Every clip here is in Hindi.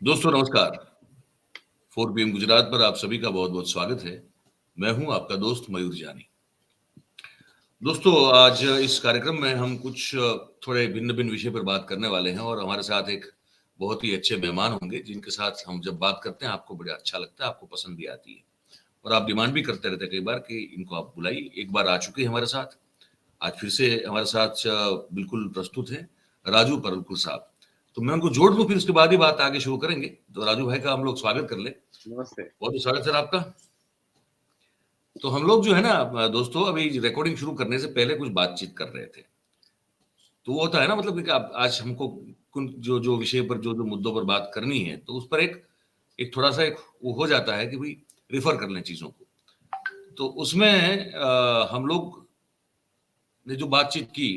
दोस्तों नमस्कार। 4 PM गुजरात पर आप सभी का बहुत बहुत स्वागत है। मैं हूं आपका दोस्त मयूर जानी। दोस्तों आज इस कार्यक्रम में हम कुछ थोड़े भिन्न भिन्न विषय पर बात करने वाले हैं और हमारे साथ एक बहुत ही अच्छे मेहमान होंगे जिनके साथ हम जब बात करते हैं आपको बड़ा अच्छा लगता है, आपको पसंद भी आती है और आप डिमांड भी करते रहते हैं कई बार कि इनको आप बुलाइए। एक बार आ चुके हैं हमारे साथ, आज फिर से हमारे साथ बिल्कुल प्रस्तुत हैं राजू परलपुर साहब। तो मैं उनको जोड़ दूं, फिर उसके बाद ही बात आगे शुरू करेंगे। तो राजू भाई का हम लोग स्वागत कर ले। नमस्ते। बहुत बहुत स्वागत सर आपका। तो हम लोग जो है ना दोस्तों, अभी रिकॉर्डिंग शुरू करने से पहले कुछ बातचीत कर रहे थे। तो वो होता है ना, मतलब कि आप आज हमको जो जो विषय पर जो जो मुद्दों पर बात करनी है तो उस पर एक एक थोड़ा सा एक वो हो जाता है कि भाई रिफर कर लें चीजों को। तो उसमें हम लोग ने जो बातचीत की,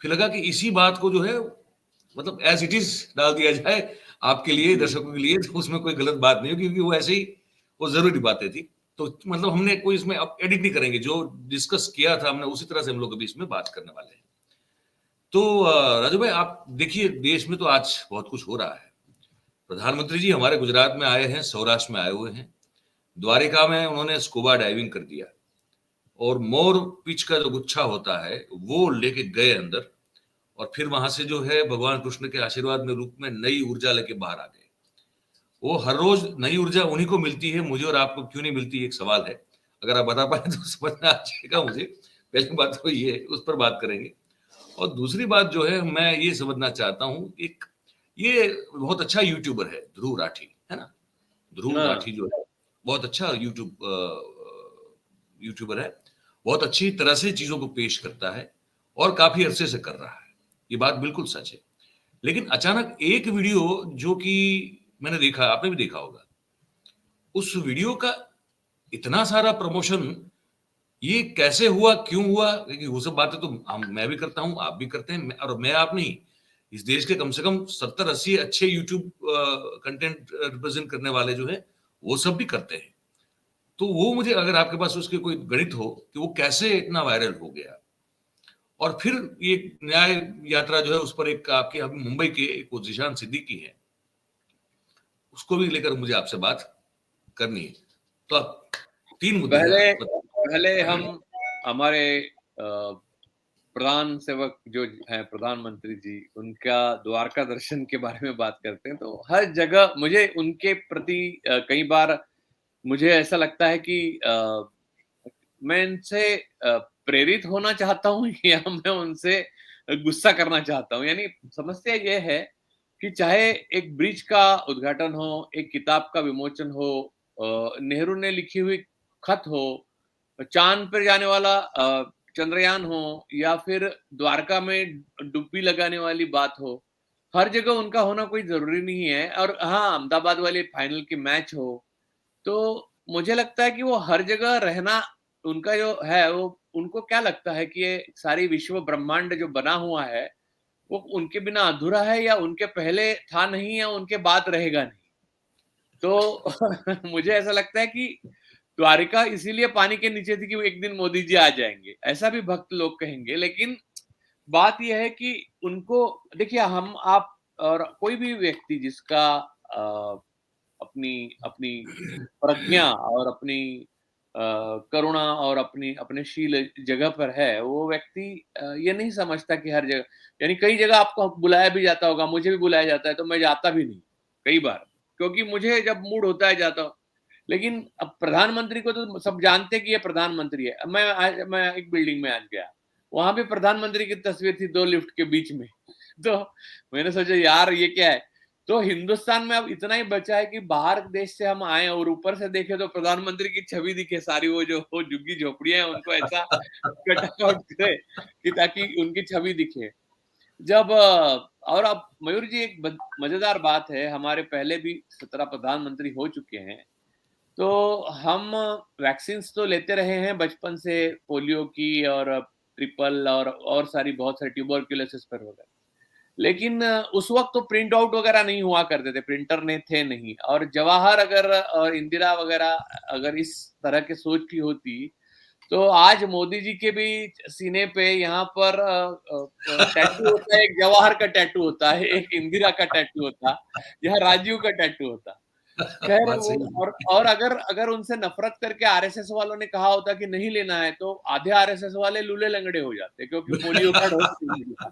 फिर लगा कि इसी बात को जो है मतलब एज इट इज डाल दिया जाए आपके लिए, दर्शकों के लिए। तो उसमें कोई गलत बात नहीं हो, क्योंकि वो ऐसे ही वो जरूरी बातें थी। तो मतलब हमने कोई इसमें अब एडिट नहीं करेंगे, जो डिस्कस किया था हमने उसी तरह से हम लोग अभी इसमें बात करने वाले हैं। तो राजू भाई आप देखिए, देश में तो आज बहुत कुछ हो रहा है। प्रधानमंत्री जी हमारे गुजरात में आए हैं, सौराष्ट्र में आए हुए हैं। द्वारिका में उन्होंने स्कूबा डाइविंग कर दिया और मोर पिच का जो गुच्छा होता है वो लेके गए अंदर, और फिर वहां से जो है भगवान कृष्ण के आशीर्वाद में रूप में नई ऊर्जा लेके बाहर आ गए। वो हर रोज नई ऊर्जा उन्हीं को मिलती है, मुझे और आपको क्यों नहीं मिलती, एक सवाल है। अगर आप बता पाए तो समझ में आ जाएगा मुझे। पहली बात तो ये, उस पर बात करेंगे। और दूसरी बात जो है, मैं ये समझना चाहता हूँ, एक ये बहुत अच्छा यूट्यूबर है ध्रुव राठी, है ना। ध्रुव हाँ, राठी जो है बहुत अच्छा यूट्यूबर है। बहुत अच्छी तरह से चीजों को पेश करता है और काफी अरसे से कर रहा है। ये बात बिल्कुल सच है। लेकिन अचानक एक वीडियो जो कि मैंने देखा, आपने भी देखा होगा, उस वीडियो का इतना सारा प्रमोशन, ये कैसे हुआ, क्यों हुआ? क्योंकि वो सब बातें तो हम मैं भी करता हूँ, आप भी करते हैं, और मैं आप नहीं, इस देश के कम से कम 70-80 अच्छे यूट्यूब कंटेंट रिप्रेजेंट करने वाले जो है वो सब भी करते हैं। तो वो मुझे, अगर आपके पास उसके कोई गणित हो कि वो कैसे इतना वायरल हो गया, और फिर ये न्याय यात्रा जो है उस पर एक आपके अभी मुंबई के एक वो जिशान सिद्दीकी है, उसको भी लेकर मुझे आपसे बात करनी है। तो आप 3 मुद्दे हैं पहले पहले हम बताइए। हमारे प्रधान सेवक जो हैं प्रधानमंत्री जी, उनका द्वारका दर्शन के बारे में बात करते हैं। तो हर जगह मुझे उनके प्रति कई बार मुझे ऐसा लगता है कि मैं इनसे प्रेरित होना चाहता हूँ या मैं उनसे गुस्सा करना चाहता हूँ। यानी समस्या ये है कि चाहे एक ब्रिज का उद्घाटन हो, एक किताब का विमोचन हो, नेहरू ने लिखी हुई खत हो, चाँद पर जाने वाला चंद्रयान हो, या फिर द्वारका में डुबकी लगाने वाली बात हो, हर जगह उनका होना कोई ज़रूरी नहीं है। और हाँ, अहमदाबाद वाले फाइनल की मैच हो, तो मुझे लगता है कि वो हर जगह रहना उनका जो है, वो उनको क्या लगता है कि ये सारी विश्व ब्रह्मांड जो बना हुआ है, वो उनके बिना अधूरा है, या उनके पहले था नहीं, या उनके बाद रहेगा नहीं। तो मुझे ऐसा लगता है कि द्वारिका इसीलिए पानी के नीचे थी कि वो एक दिन मोदी जी आ जाएँगे, ऐसा भी भक्त लोग कहेंगे। लेकिन बात ये है कि उनको देखिए, हम आप और कोई भी व्यक्ति जिसका अपनी अपनी प्रज्ञा और अपनी करुणा और अपनी अपने शील जगह पर है, वो व्यक्ति ये नहीं समझता कि हर जगह, यानी कई जगह आपको बुलाया भी जाता होगा, मुझे भी बुलाया जाता है, तो मैं जाता भी नहीं कई बार, क्योंकि मुझे जब मूड होता है जाता हूँ। लेकिन अब प्रधानमंत्री को तो सब जानते हैं कि ये प्रधानमंत्री है। अब मैं एक बिल्डिंग में आज गया, वहां पे प्रधानमंत्री की तस्वीर थी 2 लिफ्ट के बीच में। तो मैंने सोचा यार ये क्या है। तो हिंदुस्तान में अब इतना ही बचा है कि बाहर देश से हम आए और ऊपर से देखें तो प्रधानमंत्री की छवि दिखे, सारी वो जो वो झुग्गी झोपड़ियां हैं उनको ऐसा कटआउट करे कि ताकि उनकी छवि दिखे। जब और अब मयूर जी एक मजेदार बात है, हमारे पहले भी 17 प्रधानमंत्री हो चुके हैं। तो हम वैक्सीन्स तो लेते रहे हैं बचपन से, पोलियो की और ट्रिपल और सारी बहुत सारी ट्यूबरक्यूलोसिस पर वगैरह। लेकिन उस वक़्त तो प्रिंट आउट वगैरह नहीं हुआ करते थे, प्रिंटर नहीं थे नहीं। और जवाहर अगर और इंदिरा वगैरह अगर इस तरह की सोच की होती, तो आज मोदी जी के भी सीने पे यहाँ पर टैटू होता है, एक जवाहर का टैटू होता है, एक इंदिरा का टैटू होता है, यहाँ राजीव का टैटू होता। खैर बात वो सही है। और अगर अगर उनसे नफरत करके आरएसएस वालों ने कहा होता कि नहीं लेना है, तो आधे आरएसएस वाले लूले लंगड़े हो जाते, क्योंकि पोलियो का डोज नहीं मिला।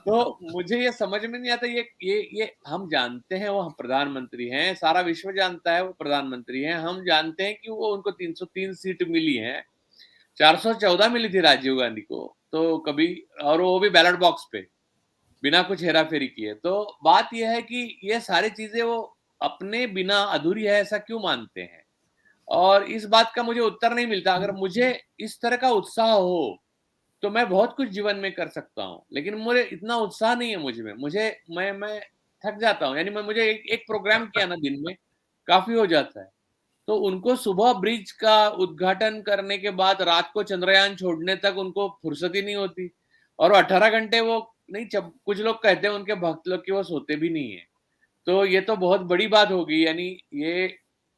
तो मुझे ये समझ में नहीं आता, ये हम जानते हैं वो प्रधानमंत्री हैं, सारा विश्व जानता है वो प्रधानमंत्री हैं, हम जानते हैं कि वो उनको 303 सीट मिली हैं, 414 मिली थी राजीव गांधी को, तो कभी, और वो भी बैलेट बॉक्स पे बिना कुछ हेरा फेरी किए। तो बात यह है कि ये सारी चीजें वो अपने बिना अधूरी है ऐसा क्यों मानते हैं, और इस बात का मुझे उत्तर नहीं मिलता। अगर मुझे इस तरह का उत्साह हो तो मैं बहुत कुछ जीवन में कर सकता हूँ, लेकिन मुझे इतना उत्साह नहीं है मुझ में, मैं थक जाता हूँ। यानी मैं मुझे एक प्रोग्राम किया ना दिन में काफी हो जाता है। तो उनको सुबह ब्रिज का उद्घाटन करने के बाद रात को चंद्रयान छोड़ने तक उनको फुर्सत ही नहीं होती, और 18 घंटे वो नहीं, कुछ लोग कहते हैं उनके भक्त लोग कि वो सोते भी नहीं है। तो ये तो बहुत बड़ी बात होगी, यानी ये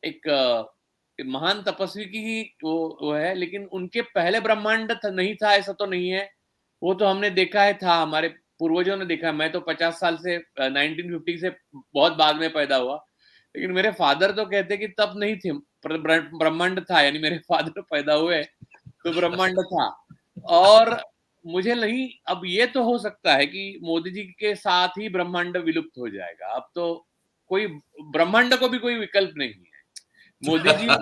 एक महान तपस्वी की ही वो है, लेकिन उनके पहले ब्रह्मांड नहीं था ऐसा तो नहीं है, वो तो हमने देखा है, था, हमारे पूर्वजों ने देखा है। मैं तो 50 साल से 1950 से बहुत बाद में पैदा हुआ, लेकिन मेरे फादर तो कहते कि तब नहीं थे, ब्रह्मांड था, यानी मेरे फादर पैदा हुए तो ब्रह्मांड था। और मुझे नहीं, अब ये तो हो सकता है कि मोदी जी के साथ ही ब्रह्मांड विलुप्त हो जाएगा, अब तो कोई ब्रह्मांड को भी कोई विकल्प नहीं है, मोदी जी ने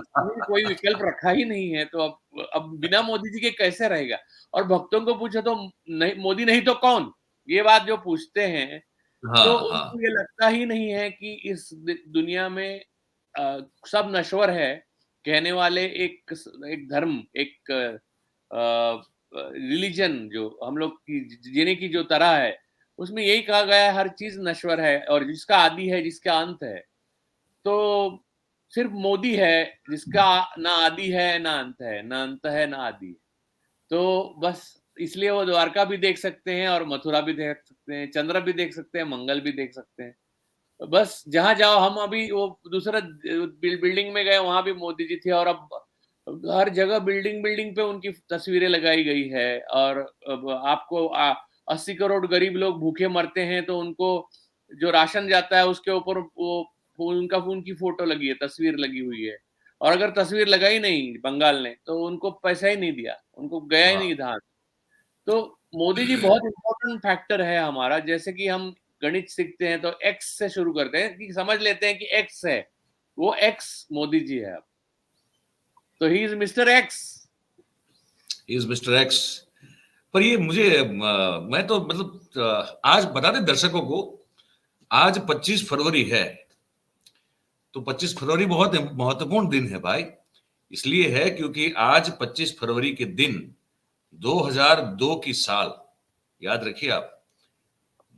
कोई विकल्प रखा ही नहीं है, तो अब बिना मोदी जी के कैसे रहेगा। और भक्तों को पूछो तो नहीं, मोदी नहीं तो कौन, ये बात जो पूछते हैं, तो हाँ, हाँ। उनको ये लगता ही नहीं है कि इस दुनिया में सब नश्वर है, कहने वाले एक धर्म, एक रिलीजन जो हम लोग की जीने की जो तरह है, उसमें यही कहा गया है हर चीज नश्वर है, और जिसका आदि है जिसका अंत है। तो सिर्फ मोदी है जिसका ना आदि है ना अंत है, ना अंत है ना आदि है। तो बस इसलिए वो द्वारका भी देख सकते हैं और मथुरा भी देख सकते हैं, चंद्र भी देख सकते हैं, मंगल भी देख सकते हैं। तो बस जहां जाओ, हम अभी वो दूसरा बिल्डिंग में गए, वहां भी मोदी जी थे, और अब हर जगह बिल्डिंग बिल्डिंग पे उनकी तस्वीरें लगाई गई है। और अब आपको 80 करोड़ गरीब लोग भूखे मरते हैं, तो उनको जो राशन जाता है उसके ऊपर वो उनकी फोटो लगी है, तस्वीर लगी हुई है। और अगर तस्वीर लगाई नहीं बंगाल ने, तो उनको पैसा ही नहीं दिया, उनको गया ही हाँ। नहीं धान। तो मोदी जी बहुत इंपॉर्टेंट फैक्टर है हमारा। जैसे कि हम गणित सीखते हैं तो एक्स से शुरू करते हैं, कि समझ लेते हैं कि एक्स है, वो एक्स मोदी जी है अब, तो he is mister x. Is mister x. पर ये मुझे मैं तो मतलब आज बता दें दर्शकों को, आज 25 फरवरी है, तो 25 फरवरी बहुत महत्वपूर्ण दिन है भाई। इसलिए है क्योंकि आज 25 फरवरी के दिन 2002 की साल, याद रखिए आप,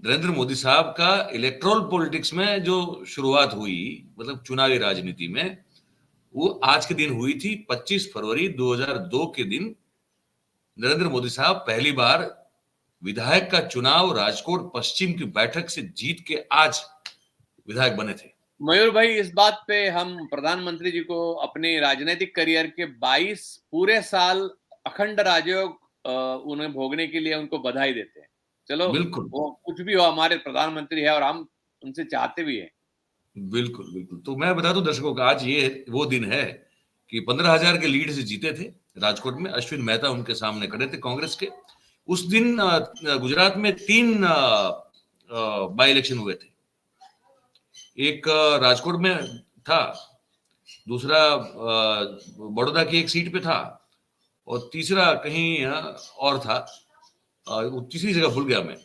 नरेंद्र मोदी साहब का इलेक्ट्रल पॉलिटिक्स में जो शुरुआत हुई, मतलब चुनावी राजनीति में, वो आज के दिन हुई थी। 25 फरवरी 2002 के दिन नरेंद्र मोदी साहब पहली बार विधायक का चुनाव राजकोट पश्चिम की बैठक से जीत के आज विधायक बने थे। मयूर भाई, इस बात पे हम प्रधानमंत्री जी को अपने राजनीतिक करियर के 22 पूरे साल अखंड राजयोग उन्हें भोगने के लिए उनको बधाई देते हैं। चलो, बिल्कुल वो कुछ भी हो, हमारे प्रधानमंत्री है और हम उनसे चाहते भी हैं। बिल्कुल बिल्कुल। तो मैं बता दूं दर्शकों को, आज ये वो दिन है कि 15,000 के लीड से जीते थे राजकोट में। अश्विन मेहता उनके सामने खड़े थे कांग्रेस के। उस दिन गुजरात में 3 बाई इलेक्शन हुए थे। एक राजकोट में था, दूसरा बड़ौदा की एक सीट पे था, और तीसरा कहीं और था, तीसरी जगह भूल गया मैं।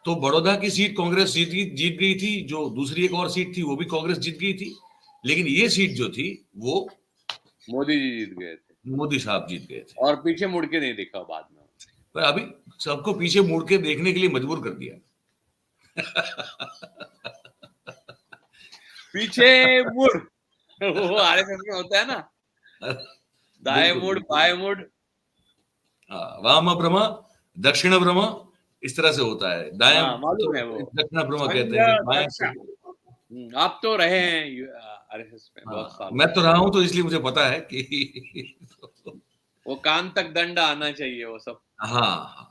तो बड़ौदा की सीट कांग्रेस जीत गई थी, जो दूसरी एक और सीट थी वो भी कांग्रेस जीत गई थी, लेकिन ये सीट जो थी वो मोदी जी जीत गए थे, मोदी साहब जीत गए थे। और पीछे मुड़ के नहीं देखा बाद में। पर अभी सबको पीछे मुड़ के देखने के लिए मजबूर कर दिया। पीछे मुड़ वो आरएसएस में होता है ना, दाएं बिल्कुल मुड़ बिल्कुल। बाएं मुड़। वाम ब्रह्म दक्षिण ब्रह्म, इस तरह से होता है। दाएं हाँ, तो मालूम है वो। दक्षिण ब्रह्म कहते संग हैं, बाएं रक्षा। आप तो रहे हैं आरएसएस में बहुत हाँ, साल। मैं तो रहा हूँ, तो इसलिए मुझे पता है कि वो कान तक दंड आना चाहिए वो सब। हाँ, हाँ।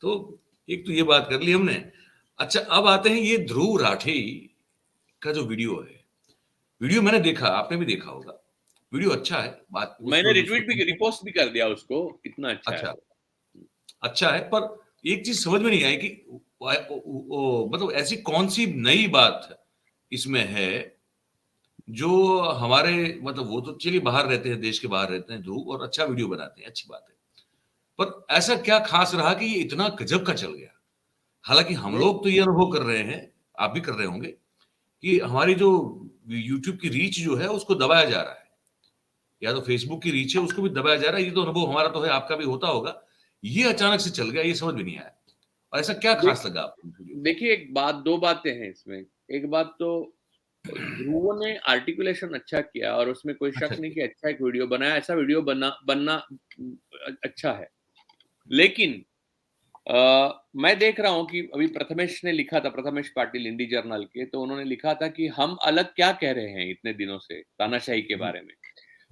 तो एक तो ये बात कर ली हमने। अच्छा, अब आते हैं ये ध्रुव राठे का जो वीडियो है। वीडियो मैंने देखा, आपने भी देखा होगा। वीडियो अच्छा है, बात उसमें मैंने उसको रिट्वीट भी रिपोस्ट भी कर दिया उसको, इतना अच्छा है अच्छा, वो। अच्छा है, पर एक चीज़ समझ में नहीं आई कि मतलब ऐसी कौन-सी नई बात इसमें है, जो हमारे मतलब वो तो चलिए बाहर रहते हैं, देश के बाहर रहते हैं ध्रुव और अच्छा वीडियो बनाते हैं, अच्छी बात है। पर ऐसा क्या खास रहा कि ये इतना गजब का चल गया? हालाँकि हम नहीं, लोग तो ये अनुभव कर रहे हैं, आप भी कर रहे होंगे, कि हमारी जो यूट्यूब की रीच जो है उसको दबाया जा रहा है। या तो फेसबुक की रीच है उसको भी दबाया जा रहा है, ये तो अनुभव हमारा तो है, आपका भी होता होगा। ये अचानक से चल गया, ये समझ में नहीं आया। और ऐसा क्या देख खास लगा आपको इस वीडियो में? देखिए एक बात, 2 बातें हैं इसमें। एक बात तो ध्रुव ने आर्टिकुलेशन अच्छा किया और उसमें कोई शक अच्छा नहीं जी। कि अच्छा एक वीडियो बनाया, ऐसा वीडियो बनना अच्छा है। लेकिन मैं देख रहा हूँ कि अभी प्रथमेश ने लिखा था, प्रथमेश पाटिल हिंदी जर्नल के, तो उन्होंने लिखा था कि हम अलग क्या कह रहे हैं इतने दिनों से तानाशाही के जी, बारे में।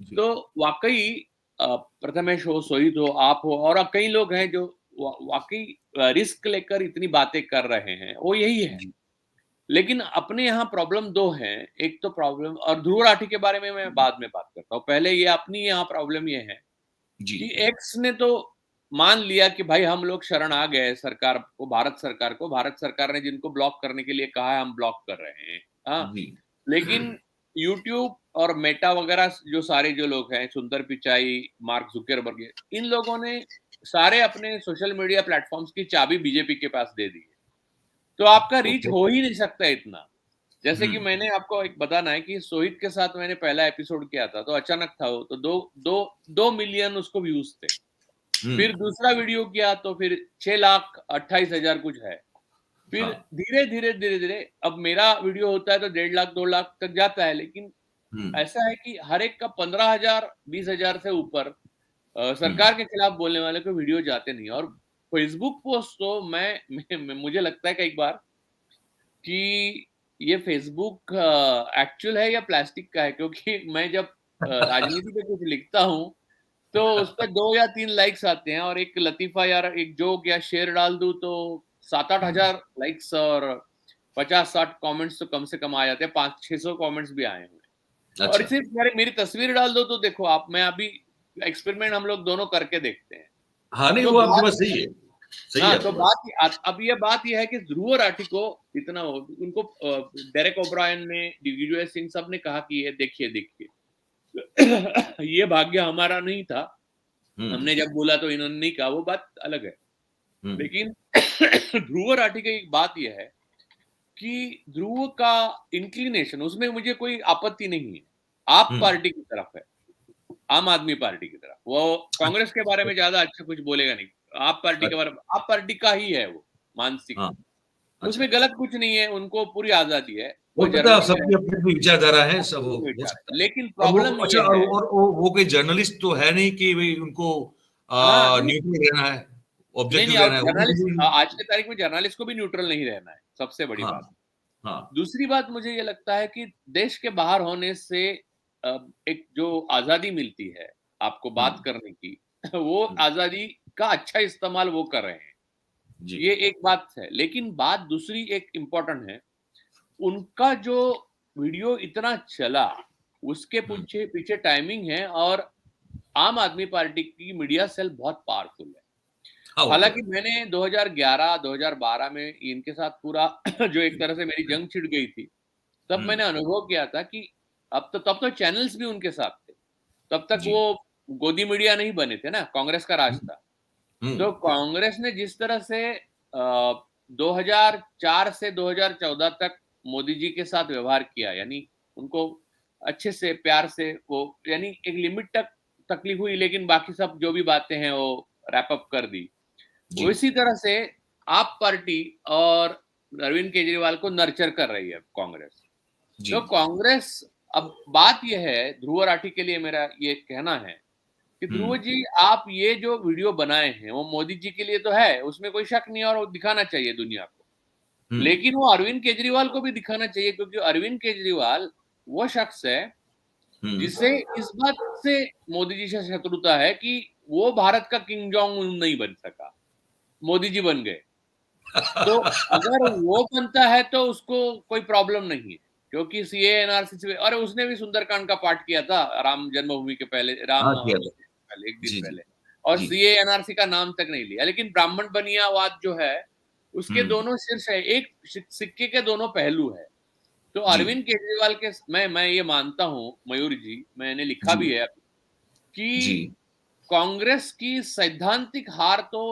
जी। तो वाक़ई प्रथमेश हो, सोहित हो, आप हो और कई लोग हैं जो वाक़ई रिस्क लेकर इतनी बातें कर रहे हैं, वो यही है। जी, लेकिन अपने यहाँ प्रॉब्लम 2 हैं। एक तो प्रॉब्लम, और ध्रुव राठी के बारे में मैं बाद में बात करता हूँ। पहले ये अपनी यहाँ प्रॉब्लम ये है जी, कि एक्स ने तो मान लिया कि भाई हम लोग शरण आ गए सरकार को, भारत सरकार को। भारत सरकार ने जिनको ब्लॉक करने के लिए कहा है, हम ब्लॉक कर रहे हैं। हाँ, जी। लेकिन यूट्यूब और मेटा वगैरह जो सारे जो लोग हैं, सुंदर पिचाई, मार्क जुकरबर्ग, इन लोगों ने सारे अपने सोशल मीडिया प्लेटफॉर्म्स की चाबी बीजेपी के पास दे दी है। तो आपका रीच ओके। हो ही नहीं सकता इतना। जैसे हुँ, कि मैंने आपको एक बताना है कि सोहित के साथ मैंने पहला एपिसोड किया था, तो अचानक था वो, तो 2 मिलियन उसको व्यूज़ थे। हुँ। फिर दूसरा वीडियो किया तो फिर 6,28,000 कुछ है। फिर हाँ। धीरे-धीरे अब मेरा वीडियो होता है तो 1.5 लाख 2 लाख तक जाता है, लेकिन हुँ, ऐसा है कि हर एक का 15,000 20,000 से ऊपर हुँ। सरकार के खिलाफ बोलने वाले को वीडियो जाते नहीं। और फेसबुक पोस्ट तो मुझे लगता है कई बार कि ये फेसबुक एक्चुअल है या प्लास्टिक का है, क्योंकि मैं जब राजनीति पे कुछ लिखता हूँ तो उसपे 2 या 3 लाइक्स आते हैं, और एक लतीफ़ा या एक जोक या शेर डाल दूँ तो 7-8 हुँ। हज़ार लाइक्स और 50-60 कमेंट्स तो कम से कम आ जाते हैं, 500-600 कमेंट्स भी आए हुए हैं। और अच्छा। सिर्फ मेरी तस्वीर डाल दो तो देखो आप, मैं अभी एक्सपेरिमेंट हम लोग दोनों करके देखते हैं। हाँ, नहीं तो वो आपकी बात बात सही है। सही है हाँ, तो आपकी बात। अब ये बात ये है कि ध्रुव राठी को इतना उनको डेरेक ओब्रायन ने, दिग्विजय सिंह सब ने कहा कि ये देखिए ये भाग्य हमारा नहीं था। हुँ, हमने जब बोला तो इन्होंने नहीं कहा, वो बात अलग है। हुँ, लेकिन ध्रुव राठी की एक बात ये है कि ध्रुव का इंक्लिनेशन, उसमें मुझे कोई आपत्ति नहीं है। आप हुँ। पार्टी की तरफ है, आम आदमी पार्टी की तरफ। वो कांग्रेस के बारे अच्छा, में ज़्यादा अच्छा कुछ बोलेगा नहीं। आप पार्टी के बारे अच्छा। में, आप पार्टी का ही है वो, मानसिक। हाँ, अच्छा। उसमें गलत कुछ नहीं है, उनको पूरी आज़ादी है। हो वो सकता है जर्मनी में सबकी अपनी-अपनी विचारधारा है, सब अपनी हो विचार सकता है। लेकिन और वो प्रॉब्लम अच्छा ये है। और वो कोई जर्नलिस्ट तो है नहीं कि भई उनको हाँ, नहीं, न्यूट्रल रहना है, नहीं, ऑब्जेक्टिव और रहना है, वो भी जर्नलिस्ट, ज़रूरी नहीं। आज की तारीख में जर्नलिस्ट को भी न्यूट्रल नहीं रहना है, सबसे बड़ी हाँ, बात। हाँ। दूसरी बात मुझे ये लगता है कि देश के बाहर होने से एक जो आज़ादी मिलती है आपको हुँ, बात करने की, वो हुँ। आज़ादी का अच्छा इस्तेमाल वो कर रहे हैं। जी। ये एक बात है, लेकिन बात दूसरी एक इम्पोर्टेंट है, उनका जो वीडियो इतना चला, उसके हुँ। पीछे पीछे टाइमिंग है, और आम आदमी पार्टी की मीडिया सेल बहुत पावरफुल है। हाँ, वो तो है। हालाँकि मैंने 2011-2012 में इनके साथ पूरा जो एक तरह से मेरी जंग छिड़ गई थी, तब हुँ, मैंने अनुभव किया था कि तब तो चैनल्स भी उनके साथ थे। तब तक जी। वो गोदी मीडिया नहीं बने थे ना, कांग्रेस का राज हुँ, था। हुँ, तो कांग्रेस ने जिस तरह से 2004 से 2014 तक मोदी जी के साथ व्यवहार किया, यानी उनको अच्छे से, प्यार से, वो यानी एक लिमिट तक तकलीफ हुई, लेकिन बाकी सब जो भी बातें हैं वो रैप अप कर दी। जी, उसी तरह से आप पार्टी और अरविंद केजरीवाल को नर्चर कर रही है कांग्रेस। जी। तो कांग्रेस, अब बात ये है, ध्रुव राठी के लिए मेरा ये कहना है कि हुँ, ध्रुव जी, आप ये जो वीडियो बनाए हैं वो मोदी जी के लिए तो है, उसमें कोई शक नहीं है, और वो दिखाना चाहिए दुनिया को। लेकिन वो अरविंद केजरीवाल को भी दिखाना चाहिए, क्योंकि अरविंद केजरीवाल वो शख्स है जिसे इस बात से मोदी जी से शत्रुता है कि वो भारत का किंग जोंग उन नहीं बन सका, मोदी जी बन गए। तो अगर वो बनता है तो उसको कोई प्रॉब्लम नहीं है, क्योंकि सीए एनआरसी से, और उसने भी सुंदरकांड का पाठ किया था राम जन्मभूमि के पहले, हाँ किया था। पहले एक दिन जी जी पहले, और जी सीए एनआरसी का नाम तक नहीं लिया। लेकिन ब्राह्मण बनियावाद जो है उसके दोनों शीर्ष है, एक सिक्के के दोनों पहलू है। तो जी अरविंद केजरीवाल के, मैं ये मानता हूं मयूर जी, मैंने लिखा जी भी है कि जी कांग्रेस की सैद्धांतिक हार तो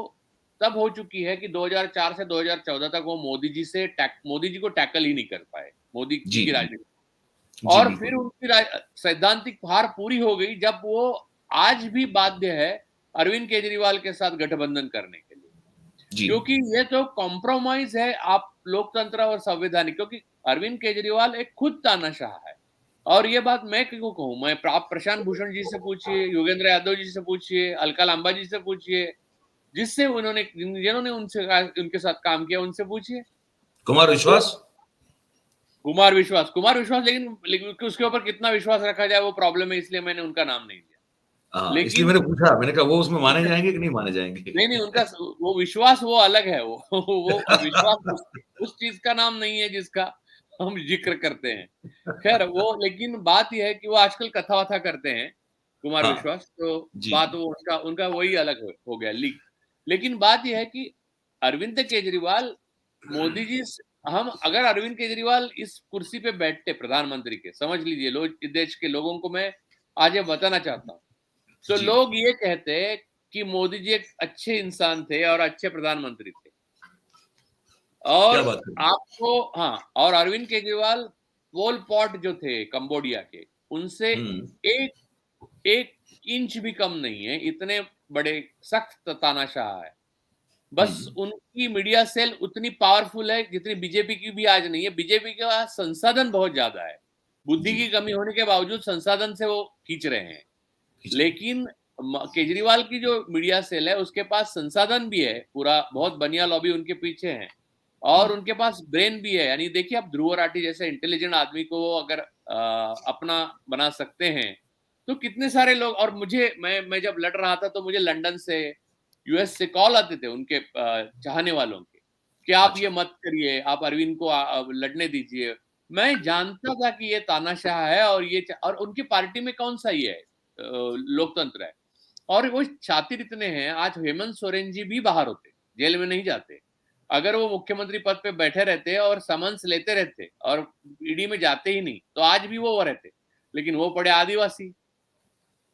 तब हो चुकी है कि 2004 से 2014 तक वो मोदी जी को टैकल ही नहीं कर पाए, मोदी जी जी की जी राजनीति। जी और फिर बिल्कुल उनकी सैद्धांतिक हार पूरी हो गई जब वो आज भी बाध्य है अरविंद केजरीवाल के साथ गठबंधन करने के लिए, जी क्योंकि ये तो कॉम्प्रोमाइज है आप लोकतंत्र और संवैधानिक, क्योंकि अरविंद केजरीवाल एक खुद तानाशाह है। और ये बात मैं क्यों कहूं, मैं आप प्रशांत भूषण जी से पूछिए, योगेंद्र यादव जी से पूछिए, अलका लांबा जी से पूछिए, जिससे जिन्होंने उनके साथ काम किया उनसे पूछिए। कुमार तो विश्वास। कुमार विश्वास, लेकिन उसके ऊपर कितना विश्वास रखा जाए वो प्रॉब्लम है, इसलिए मैंने उनका नाम नहीं लिया। हाँ इसलिए लेकिन मैंने पूछा, मैंने कहा वो उसमें माने जाएंगे कि नहीं माने जाएंगे। नहीं, उनका वो विश्वास वो अलग है, वो वो विश्वास उस चीज का नाम नहीं है जिसका हम जिक्र करते हैं। खैर वो, लेकिन बात यह है कि वो आजकल कथा वथा करते हैं कुमार हाँ विश्वास, तो जी बात वो उनका उनका वही अलग हो गया लीक। लेकिन बात यह है कि अरविंद केजरीवाल, मोदी जी हम अगर अरविंद केजरीवाल इस कुर्सी पे बैठते प्रधानमंत्री के, समझ लीजिए लोग, इस देश के लोगों को मैं आज ये बताना चाहता हूँ, तो जी लोग ये कहते कि मोदी जी एक अच्छे इंसान थे और अच्छे प्रधानमंत्री थे। और क्या बात कर। आपको, हाँ, और अरविंद केजरीवाल पोल पॉट जो थे कंबोडिया के, उनसे हम्म एक एक इंच भी कम नहीं है, इतने बड़े सख्त तानाशाह है। बस हम्म उनकी मीडिया सेल उतनी पावरफुल है जितनी बीजेपी की भी आज नहीं है। बीजेपी के पास संसाधन बहुत ज्यादा है, बुद्धि जी की कमी होने के बावजूद संसाधन से वो खींच रहे हैं। खींच रहे हैं। लेकिन केजरीवाल की जो मीडिया सेल है उसके पास संसाधन भी है, पूरा बहुत बढ़िया लॉबी उनके पीछे है, और उनके पास ब्रेन भी है। यानी देखिए आप ध्रुव राठी जैसे इंटेलिजेंट आदमी को अगर अपना बना सकते हैं तो कितने सारे लोग, और मैं जब लड़ रहा था तो मुझे लंदन से, यूएस से कॉल आते थे उनके चाहने वालों के, कि आप ये अच्छा मत करिए, आप अरविंद को लड़ने दीजिए। मैं जानता था कि ये तानाशाह है, और उनकी पार्टी में कौन सा ये है, लोकतंत्र है। और वो शातिर इतने हैं, आज हेमंत सोरेन जी भी बाहर होते, जेल में नहीं जाते। अगर वो मुख्यमंत्री पद पे बैठे रहते और समन्स लेते रहते और ईडी में जाते ही नहीं, तो आज भी वो रहते। लेकिन वो पड़े आदिवासी,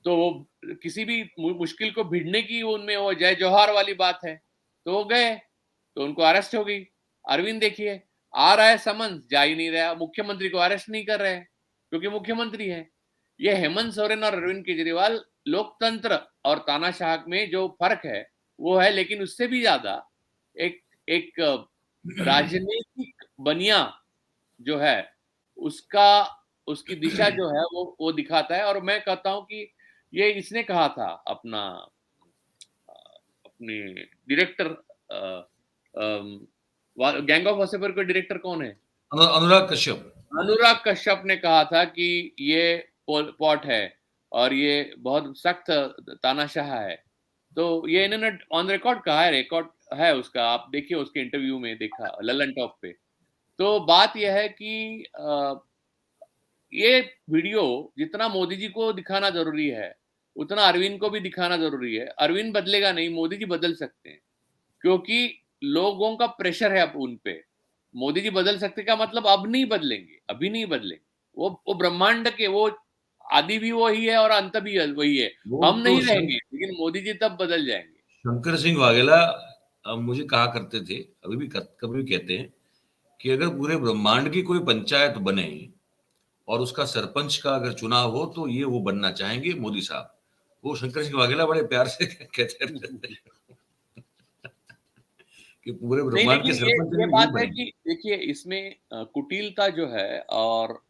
तो वो किसी भी मुश्किल को भिड़ने की उनमें वो जय जोहार वाली बात है, तो वो गए, तो उनको अरेस्ट हो गई। अरविंद देखिए, आ रहा है समन्स, जा ही नहीं रहा, मुख्यमंत्री को अरेस्ट नहीं कर रहे हैं क्योंकि मुख्यमंत्री है। ये हेमंत सोरेन और अरविंद केजरीवाल, लोकतंत्र और तानाशाह में जो फर्क है वो है, लेकिन उससे भी ज्यादा एक एक राजनीतिक बनिया जो है उसका, उसकी दिशा जो है वो दिखाता है। और मैं कहता हूं कि ये इसने कहा था अपना, अपने डायरेक्टर, गैंग ऑफ वासेपुर के डायरेक्टर कौन है, अनुराग कश्यप। अनुराग कश्यप ने कहा था कि ये पॉट है और ये बहुत सख्त तानाशाह है। तो ये इन्होंने ऑन रिकॉर्ड कहा है, रिकॉर्ड है उसका, आप देखिए उसके इंटरव्यू में देखा ललन टॉप पे। तो बात यह है कि ये वीडियो जितना मोदी जी को दिखाना जरूरी है उतना अरविंद को भी दिखाना जरूरी है। अरविंद बदलेगा नहीं, मोदी जी बदल सकते हैं, क्योंकि लोगों का प्रेशर है अब उन पे। मोदी जी बदल सकते का मतलब अब नहीं बदलेंगे, अभी नहीं बदलेंगे। वो ब्रह्मांड के वो आदि भी वही है और अंत भी वही है। वो हम तो नहीं रहेंगे लेकिन मोदी जी तब बदल जाएंगे। शंकर सिंह वाघेला मुझे कहा करते थे, अभी भी कभी भी कहते हैं कि अगर पूरे ब्रह्मांड की कोई पंचायत बने और उसका सरपंच का अगर चुनाव हो तो ये वो बनना चाहेंगे मोदी साहब। वो शंकर सिंह वाघेला बड़े प्यार से कहते रहते हैं कि पूरे नहीं, ब्रह्मांड के लेकिन सरपंच ये भी वही बात है बनेंगे। कि देखिए इसमें कुटिलता जो है और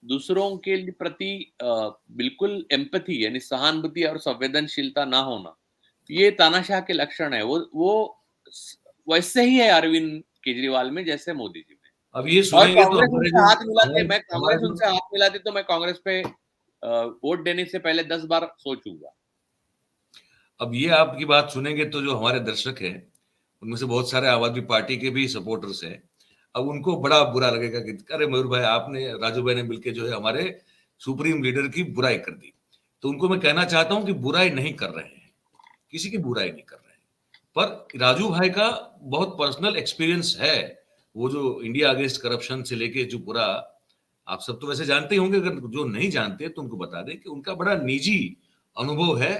दूसरों के प्रति बिल्कुल एम्पैथी यानी सहानुभूति और संवेदनशीलता ना होना, ये तानाशाह के लक्षण है। वो वैसे ही है अरविंद केजरीवाल में जैसे मोदी जी में। अब ये और सुनेंगे तो कांग्रेस हमारे उनसे जो हाथ मिलाते, मैं हमारे कांग्रेस उनसे हाथ मिलाती तो मैं कांग्रेस पे वोट देने से पहले 10 बार सोचूंगा। अब ये आपकी बात सुनेंगे तो जो हमारे दर्शक हैं, उनमें से बहुत सारे आम आदमी पार्टी के भी सपोर्टर्स हैं। अब उनको बड़ा बुरा लगेगा कि अरे मयूर भाई, आपने, राजू भाई ने मिलकर जो है हमारे सुप्रीम लीडर की बुराई कर दी। तो उनको मैं कहना चाहता हूं कि बुराई नहीं कर रहे हैं, किसी की बुराई नहीं कर रहे हैं, पर राजू भाई का बहुत पर्सनल एक्सपीरियंस है। वो जो इंडिया अगेंस्ट करप्शन से लेके जो पूरा, आप सब तो वैसे जानते ही होंगे, अगर जो नहीं जानते तो उनको बता दें कि उनका बड़ा निजी अनुभव है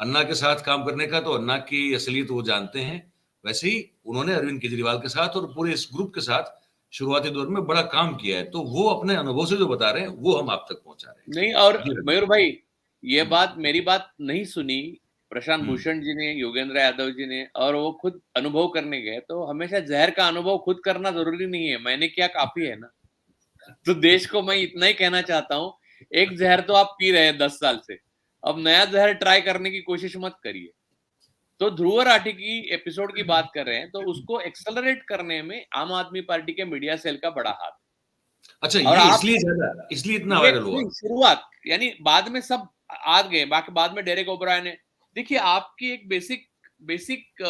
अन्ना के साथ काम करने का। तो अन्ना की असलियत वो जानते हैं। वैसे ही उन्होंने अरविंद केजरीवाल के साथ और पूरे इस ग्रुप के साथ शुरुआती दौर में बड़ा काम किया है। तो वो अपने अनुभव से जो बता रहे हैं वो हम आप तक पहुंचा रहे हैं। नहीं, और जी रवि। मयूर भाई, ये हम्म, बात, मेरी बात नहीं सुनी प्रशांत हम्म, भूषण जी ने, योगेंद्र यादव जी ने, और वो खुद अनुभव करने गए। तो हमेशा जहर का अनुभव खुद करना जरूरी नहीं है, मैंने क्या काफी है ना। तो देश को मैं इतना ही कहना चाहता हूँ, एक जहर तो आप पी रहे हैं 10 साल से, अब नया जहर ट्राई करने की कोशिश मत करिए। तो ध्रुव राठी की एपिसोड की बात कर रहे हैं, तो उसको एक्सेलरेट करने में आम आदमी पार्टी के मीडिया सेल का बड़ा हाथ। अच्छा, और ये आप, इसलिए ज्यादा, इसलिए इतना ये वायरल हुआ। नहीं शुरुआत, यानी बाद में सब आ गए, बाकी बाद में डेरेक ओब्रायन ने, देखिए आपकी एक बेसिक बेसिक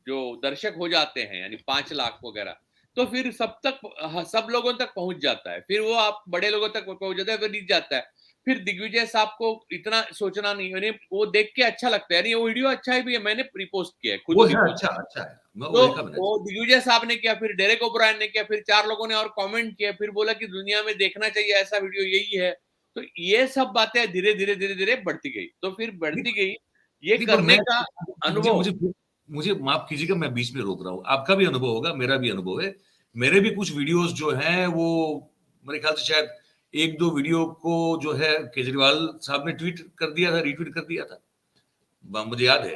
जो दर्शक हो जाते हैं, यानी 5 लाख वगैरह, तो फिर सब तक, सब लोगों तक पहुंच जाता है, फिर वो आप बड़े लोगों तक पहुंच जाता है, फिर दिख जाता है। फिर दिग्विजय साहब को इतना सोचना नहीं, यानी वो देख के अच्छा लगता है, यानी वो वीडियो अच्छा भी है, मैंने रिपोस्ट किया है, खुद वो है, रिपोस्ट। अच्छा अच्छा है, मैं वो तो देखा मैंने। वो दिग्विजय साहब ने किया, फिर डेरेक ओब्रायन ने किया, फिर 4 लोगों ने और कमेंट किया, फिर बोला कि दुनिया में देखना चाहिए ऐसा वीडियो, यही है। तो ये सब बातें धीरे धीरे धीरे धीरे बढ़ती गई, तो फिर बढ़ती गई ये नहीं, पर करने मैं, का मुझे अनुभव। मुझे मुझे माफ कीजिएगा, मैं बीच में रोक रहा हूँ। आपका भी अनुभव होगा, मेरा भी अनुभव है। मेरे भी कुछ वीडियोस जो हैं वो, मेरे ख्याल से शायद एक दो वीडियो को जो है केजरीवाल साहब ने ट्वीट कर दिया था, रीट्वीट कर दिया था, मुझे याद है।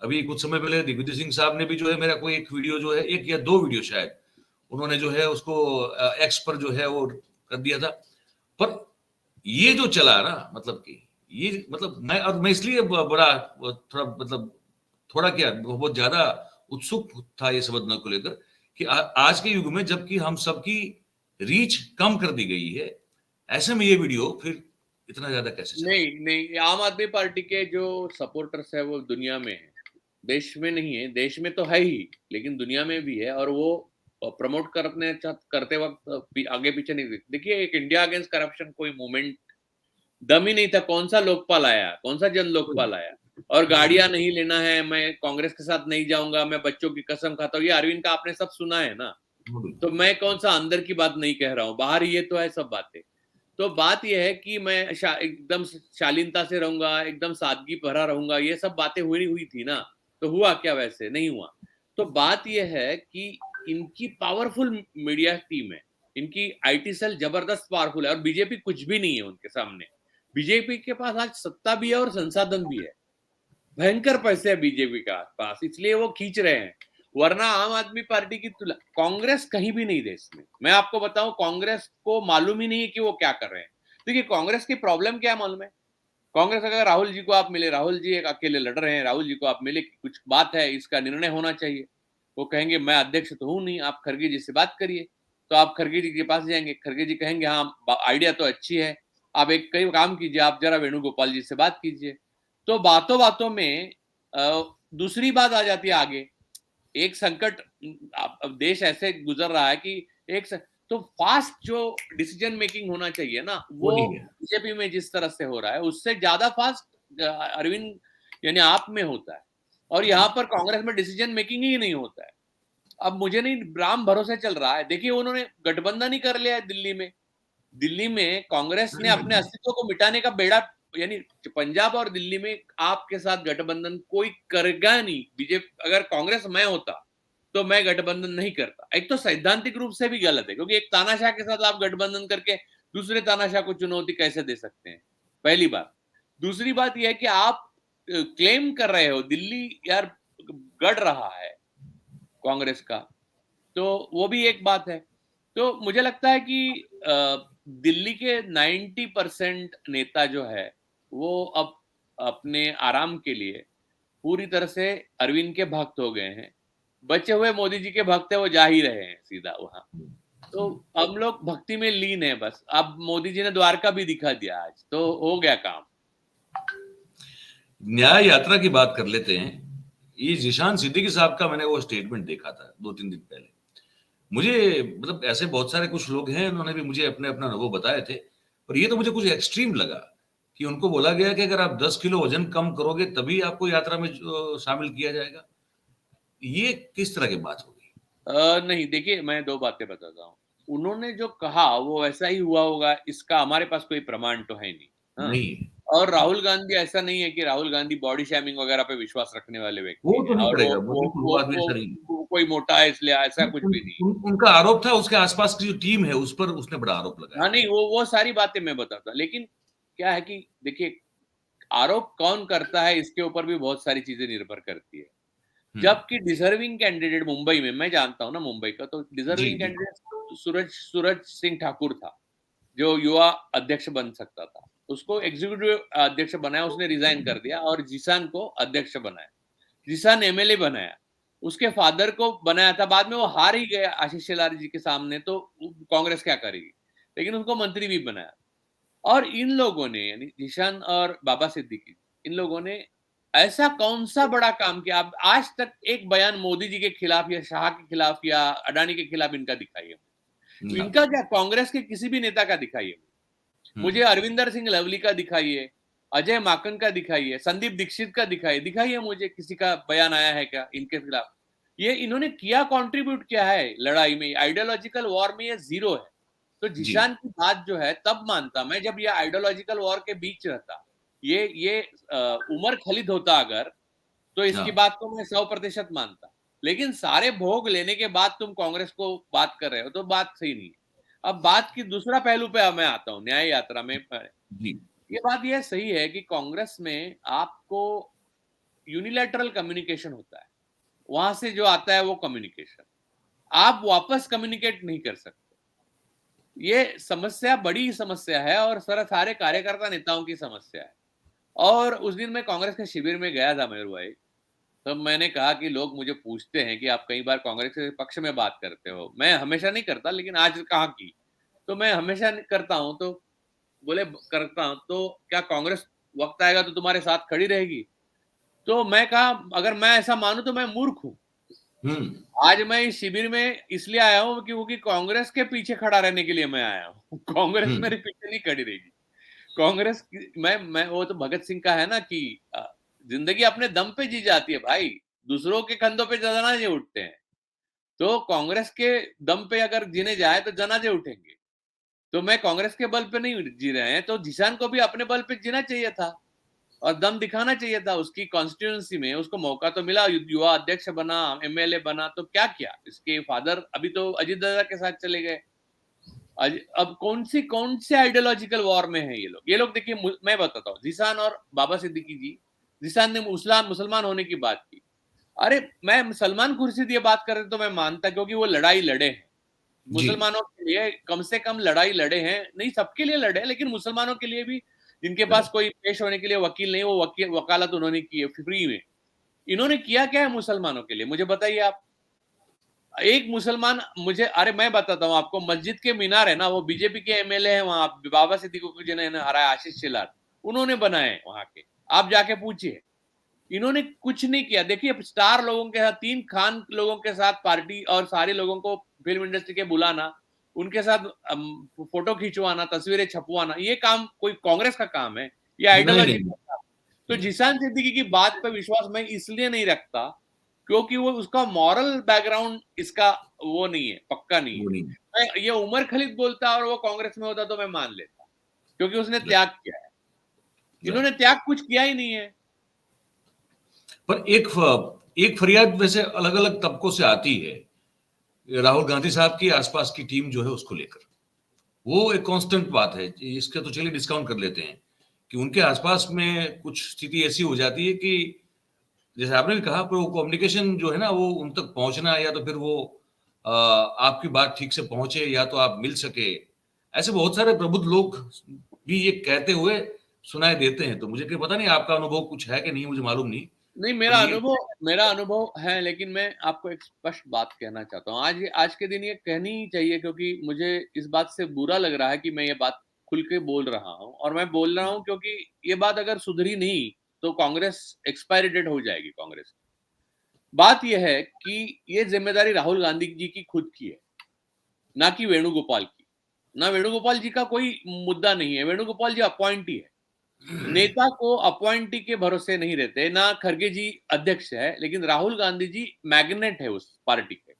अभी कुछ समय पहले दिग्विजय सिंह साहब ने भी जो है मेरा कोई एक वीडियो जो है, एक या दो वीडियो शायद, उन्होंने जो है उसको एक्स पर जो है वो कर दिया था। पर ये जो चला ना, मतलब कि ये, मतलब मैं इसलिए बड़ा थोड़ा, मतलब थोड़ा क्या, बहुत ज्यादा उत्सुक था ये समझने को लेकर कि आज के युग में जबकि हम सबकी रीच कम कर दी गई है, ऐसे में ये वीडियो फिर इतना ज्यादा कैसे चला। नहीं नहीं, आम आदमी पार्टी के जो सपोर्टर्स है वो दुनिया में है, देश में नहीं है। देश में तो है ही, लेकिन दुनिया में भी है, और वो प्रमोट करते वक्त आगे पीछे नहीं देखिए, एक इंडिया अगेंस्ट करप्शन कोई मूवमेंट दम ही नहीं था। कौन सा लोकपाल आया, कौन सा जन लोकपाल आया, और गाड़ियां नहीं लेना है, मैं कांग्रेस के साथ नहीं जाऊंगा, मैं बच्चों की कसम खाता हूँ, ये अरविंद का आपने सब सुना है ना। तो मैं कौन सा अंदर की बात नहीं कह रहा हूँ, बाहर ये तो है सब बातें। तो बात यह है कि मैं एकदम शालीनता से रहूंगा, एकदम सादगी भरा रहूंगा, ये सब बातें हुई हुई थी ना। तो हुआ क्या? वैसे नहीं हुआ। तो बात यह है कि इनकी पावरफुल मीडिया टीम है, इनकी आईटी सेल जबरदस्त पावरफुल है, और बीजेपी कुछ भी नहीं है उनके सामने। बीजेपी के पास आज सत्ता भी है और संसाधन भी है, भयंकर पैसे है बीजेपी का पास, इसलिए वो खींच रहे हैं। वरना आम आदमी पार्टी की तुलना, कांग्रेस कहीं भी नहीं देश में। मैं आपको बताऊं, कांग्रेस को मालूम ही नहीं है कि वो क्या कर रहे हैं। देखिए कांग्रेस की प्रॉब्लम क्या है मालूम है? कांग्रेस, अगर राहुल जी को आप मिले, राहुल जी एक अकेले लड़ रहे हैं, राहुल जी को आप मिले, कुछ बात है, इसका निर्णय होना चाहिए, वो कहेंगे मैं अध्यक्ष तो हूं नहीं, आप खड़गे जी से बात करिए। तो आप खड़गे जी के पास जाएंगे, खड़गे जी कहेंगे हाँ आइडिया तो अच्छी है, आप एक कई काम कीजिए, आप जरा वेणुगोपाल जी से बात कीजिए। तो बातों बातों में दूसरी बात आ जाती है आगे। एक संकट, अब देश ऐसे गुजर रहा है कि तो फास्ट जो डिसीजन मेकिंग होना चाहिए ना, वो वो नहीं है। बीजेपी में जिस तरह से हो रहा है उससे ज्यादा फास्ट अरविंद यानी आप में होता है, और यहाँ पर कांग्रेस में डिसीजन मेकिंग ही नहीं होता है। अब मुझे नहीं, राम भरोसे चल रहा है। देखिए उन्होंने गठबंधन ही कर लिया है दिल्ली में। दिल्ली में कांग्रेस ने अपने अस्तित्व को मिटाने का बेड़ा, यानी पंजाब और दिल्ली में आपके साथ गठबंधन कोई करेगा नहीं। बीजेपी, अगर कांग्रेस मैं होता तो मैं गठबंधन नहीं करता। एक तो सैद्धांतिक रूप से भी गलत है, क्योंकि एक तानाशाह के साथ आप गठबंधन करके दूसरे तानाशाह को चुनौती कैसे दे सकते हैं? पहली बात। दूसरी बात यह है कि आप क्लेम कर रहे हो दिल्ली यार गढ़ रहा है कांग्रेस का, तो वो भी एक बात है। तो मुझे लगता है कि दिल्ली के 90% नेता जो है वो अब अपने आराम के लिए पूरी तरह से अरविंद के भक्त हो गए हैं, बचे हुए मोदी जी के भक्त है वो जा ही रहे हैं सीधा वहां। तो हम लोग भक्ति में लीन है बस। अब मोदी जी ने द्वारका भी दिखा दिया आज, तो हो गया काम। न्याय यात्रा की बात कर लेते हैं। ये जिशान सिद्दीकी साहब का मैंने वो स्टेटमेंट देखा था 2-3 दिन पहले। मुझे मतलब ऐसे बहुत सारे कुछ लोग हैं, उन्होंने भी मुझे अपने अपना अनुभव बताए थे, पर ये तो मुझे कुछ एक्सट्रीम लगा कि उनको बोला गया कि अगर आप 10 किलो वजन कम करोगे तभी आपको यात्रा में शामिल किया जाएगा। ये किस तरह की बात होगी? नहीं, देखिए मैं 2 बातें बताता हूँ। उन्होंने जो कहा वो वैसा ही हुआ होगा, इसका हमारे पास कोई प्रमाण तो है नहीं। हाँ। नहीं है। और राहुल गांधी ऐसा नहीं है कि राहुल गांधी बॉडी शेमिंग वगैरह पे विश्वास रखने वाले वो व्यक्ति तो हैं, नहीं और पड़ेगा, वो बिल्कुल वो आदमी ऐसा नहीं है। वो कोई मोटा है इसलिए, ऐसा कुछ भी नहीं है। उनका आरोप था उसके आसपास की जो टीम है उस पर उसने बड़ा आरोप लगाया। हाँ, नहीं वो सारी बातें मैं बताता हूँ। लेकिन क्या है कि देखिए, आरोप कौन करता है इसके ऊपर भी बहुत सारी चीज़ें निर्भर करती है। हम्म। जबकि डिजर्विंग कैंडिडेट मुंबई में, मैं जानता हूँ ना मुंबई का, तो जी डिजर्विंग बिल्कुल। कैंडिडेट सूरज सिंह ठाकुर था, जो युवा अध्यक्ष बन सकता था। उसको एग्जीक्यूटिव अध्यक्ष बनाया, उसने रिजाइन कर दिया और जिशान को अध्यक्ष बनाया। जिशान एमएलए बनाया, उसके फादर को बनाया था, बाद में वो हार ही गया आशीष शेलार जी के सामने, तो कांग्रेस क्या करेगी, लेकिन उनको मंत्री भी बनाया। और इन लोगों ने, यानी जिशान और बाबा सिद्दीकी, इन लोगों ने ऐसा कौन सा बड़ा काम किया? अब आज तक एक बयान मोदी जी के खिलाफ या शाह के खिलाफ या अडानी के खिलाफ इनका दिखाइए। ना। इनका क्या, कांग्रेस के किसी भी नेता का दिखाइए। मुझे अरविंदर सिंह लवली का दिखाइए, अजय माकन का दिखाइए, संदीप दीक्षित का दिखाइए मुझे किसी का बयान आया है क्या इनके खिलाफ? ये इन्होंने किया, कंट्रीब्यूट किया है लड़ाई में, आइडियोलॉजिकल वॉर में ये जीरो है। तो जी। जिशान की बात जो है तब मानता मैं जब ये आइडियोलॉजिकल वॉर के बीच रहता। ये उमर खलिद होता अगर, तो इसकी हाँ। बात को मैं 100% मानता। लेकिन सारे भोग लेने के बाद तुम कांग्रेस को बात कर रहे हो, तो बात सही नहीं है। अब बात की दूसरा पहलू पे मैं आता हूँ, न्याय यात्रा में। जी। ये बात ये सही है कि कांग्रेस में आपको यूनिलैटरल कम्युनिकेशन होता है, वहां से जो आता है वो कम्युनिकेशन आप वापस कम्युनिकेट नहीं कर सकते। ये समस्या बड़ी समस्या है और सारे कार्यकर्ता नेताओं की समस्या है। और उस दिन मैं कांग्रेस के शिविर में गया था मयूर भाई, तब मैंने कहा कि लोग मुझे पूछते हैं कि आप कई बार कांग्रेस के पक्ष में बात करते हो। मैं हमेशा नहीं करता, लेकिन आज कहाँ की, तो मैं हमेशा करता हूं। तो बोले करता हूं, तो क्या कांग्रेस वक्त आएगा तो तुम्हारे साथ खड़ी रहेगी? तो मैं कहा, अगर मैं ऐसा मानूं तो मैं मूर्ख हूं। हम्म। आज मैं इस शिविर में इसलिए आया हूं क्योंकि कांग्रेस के पीछे खड़ा रहने के लिए मैं आया हूं। कांग्रेस हम्म। मेरे पीछे नहीं खड़ी रहेगी। कांग्रेस मैं वो तो भगत सिंह का है ना कि जिंदगी अपने दम पे जी जाती है भाई, दूसरों के कंधों पे जनाजे उठते हैं। तो कांग्रेस के दम पे अगर जीने जाए तो जनाजे उठेंगे। तो मैं कांग्रेस के बल पे नहीं जी रहे हैं, तो जिशान को भी अपने बल पे जीना चाहिए था और दम दिखाना चाहिए था। उसकी कॉन्स्टिट्यूंसी में उसको मौका तो मिला, युवा अध्यक्ष बना, एमएलए बना, तो क्या किया? इसके फादर अभी तो अजीत दादा के साथ चले गए। अब कौन से आइडियोलॉजिकल वॉर में है ये लोग देखिए, मैं बताता हूँ, जिशान और बाबा सिद्दीकी जी, जिशान ने मुसलमान होने की बात की। अरे मैं सलमान खुर्शीद ये बात कर रहे तो मैं मानता, क्योंकि वो लड़ाई लड़े हैं जी। मुसलमानों के लिए, कम से कम लड़ाई लड़े हैं, नहीं सबके लिए लड़े, लेकिन मुसलमानों के लिए भी, जिनके पास करेक्ट। कोई पेश होने के लिए वकील नहीं, वो वकालत उन्होंने की है फ्री में। इन्होंने किया क्या है मुसलमानों के लिए, मुझे बताइए आप। एक मुसलमान मुझे, अरे मैं बताता हूँ आपको, मस्जिद के मीनार है ना, वो बीजेपी के एमएलए हैं वहां, बाबा सिद्दीकी को जिन्होंने हराया, आशीष शेलार, उन्होंने बनाए वहां के, आप जाके पूछिए। इन्होंने कुछ नहीं किया। देखिए, स्टार लोगों के साथ, 3 खान लोगों के साथ पार्टी और सारे लोगों को फिल्म इंडस्ट्री के बुलाना, उनके साथ फोटो खिंचवाना, तस्वीरें छपवाना, ये काम कोई कांग्रेस का काम है? ये नहीं आइडियोलॉजी नहीं। का काम। तो जिशान सिद्दीकी की बात पर विश्वास मैं इसलिए नहीं रखता क्योंकि वो उसका मॉरल बैकग्राउंड इसका वो नहीं है, पक्का नहीं वो नहीं। है। ये उमर खलिद बोलता और वो कांग्रेस में होता तो मैं मान लेता, क्योंकि उसने राइट। त्याग किया है। इन्होंने राइट। त्याग कुछ किया ही नहीं है। पर एक फरियाद वैसे अलग अलग तबकों से आती है राहुल गांधी साहब की आसपास की टीम जो है उसको लेकर। वो एक कांस्टेंट बात है, इसका तो चलिए डिस्काउंट कर लेते हैं कि उनके आसपास में कुछ स्थिति ऐसी हो जाती है कि जैसे आपने भी कहा, पर वो कम्युनिकेशन जो है ना वो उन तक पहुंचना, या तो फिर वो आपकी बात ठीक से पहुंचे या तो आप मिल सके। ऐसे बहुत सारे प्रबुद्ध लोग भी ये कहते हुए सुनाई देते हैं। तो मुझे क्या पता नहीं आपका अनुभव कुछ है कि नहीं, मुझे मालूम नहीं, नहीं, मेरा अनुभव है, लेकिन मैं आपको एक स्पष्ट बात कहना चाहता हूँ। आज के दिन ये कहनी ही चाहिए, क्योंकि मुझे इस बात से बुरा लग रहा है कि मैं ये बात खुल के बोल रहा हूँ, और मैं बोल रहा हूँ क्योंकि ये बात अगर सुधरी नहीं तो कांग्रेस एक्सपायरी डेट हो जाएगी कांग्रेस। बात ये है कि ये जिम्मेदारी राहुल गांधी जी की खुद की है, ना कि वेणुगोपाल की। ना वेणुगोपाल जी का कोई मुद्दा नहीं है, वेणुगोपाल जी अपॉइंटी है। नेता को अपॉइंटी के भरोसे नहीं रहते। ना खरगे जी अध्यक्ष है, लेकिन राहुल गांधी जी मैग्नेट है उस पार्टी के।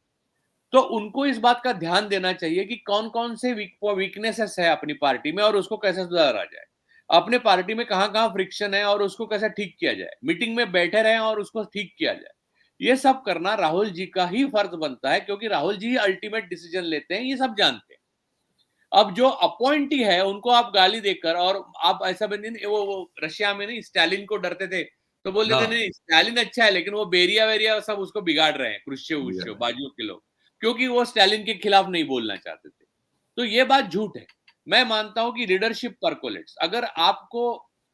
तो उनको इस बात का ध्यान देना चाहिए कि कौन कौन से वीकनेसेस है अपनी पार्टी में और उसको कैसे सुधारा जाए, अपने पार्टी में कहां कहां फ्रिक्शन है और उसको कैसे ठीक किया जाए, मीटिंग में बैठे रहे और उसको ठीक किया जाए। ये सब करना राहुल जी का ही फर्ज बनता है, क्योंकि राहुल जी अल्टीमेट डिसीजन लेते हैं, ये सब जानते हैं। अब जो अपॉइंटी है उनको आप गाली देकर, और आप ऐसा बन वो रशिया में नहीं स्टालिन को डरते थे तो बोलते थे हाँ, नहीं स्टालिन अच्छा है, लेकिन वो बेरिया वेरिया सब उसको बिगाड़ रहे हैं, क्रुश्चेव बाजू के लोग, क्योंकि वो स्टालिन के खिलाफ नहीं बोलना चाहते थे। तो ये बात झूठ है। मैं मानता हूं कि लीडरशिप परकोलेट्स। अगर आपको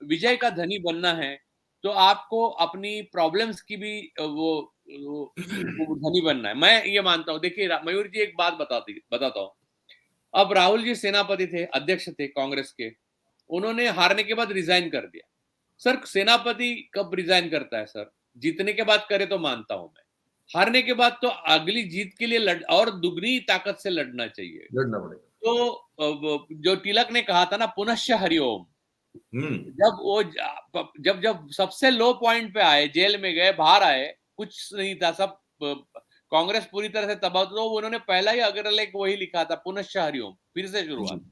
विजय का धनी बनना है तो आपको अपनी प्रॉब्लम्स की भी वो धनी बनना है। मैं ये मानता हूं। देखिए मयूर जी, एक बात बताता हूं। अब राहुल जी सेनापति थे, अध्यक्ष थे कांग्रेस के, उन्होंने हारने के बाद रिजाइन कर दिया। सर सेनापति कब रिजाइन करता है सर? जीतने के बाद करे तो मानता हूं मैं, हारने के बाद तो अगली जीत के लिए और दुगनी ताकत से लड़ना चाहिए। लड़ना पड़ेगा। जो तिलक ने कहा था ना, पुनश्च हरिओम, जब वो जब जब सबसे लो पॉइंट पे आए, जेल में गए, बाहर आए, कुछ नहीं था, सब कांग्रेस पूरी तरह से तबाह, तो उन्होंने पहला ही अग्रलेख वही लिखा था, पुनश्च हरिओम, फिर से शुरुआत।